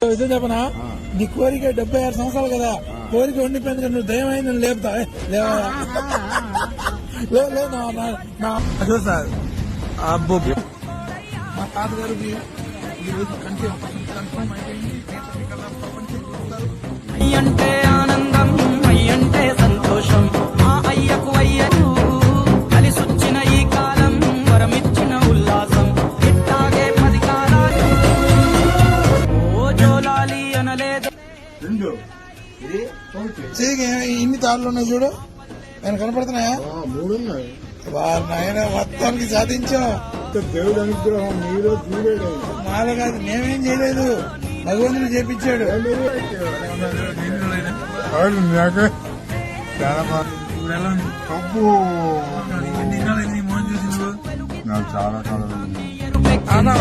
విధం చెప్పనా, నీ కోరిక 76 సంవత్సరాలు కదా, కోరిక ఉండిపోయింది. నువ్వు దయ్యం అయింది లేపుతా చూస్తా. అబ్బో మా తాతగారికి ఈరోజు కన్ఫర్మ్ అయిపోయింది. అంటే ఆనందం, అయ్యంటే సంతోషం. ఆ అయ్యకు అయ్యకు కలిసొచ్చిన ఈ కాలం, వరమిచ్చిన ఉల్లాసం. ఇట్టాగే 10 కాలాలు ఓ జోలాలి అనలేదు. ఇన్ని తాళ్ళు ఉన్నాయి చూడు, ఆయన కనపడుతున్నాయా? 3 ఉన్నాయి. నాయన మొత్తానికి సాధించాం. దేవుడు అనుగ్రహం మీరు చూడలేదు. మాల కాదు, మేమేం చేయలేదు, భగవంతుడు చేపించాడు. చాలా చాలా కాలం పెంచావు.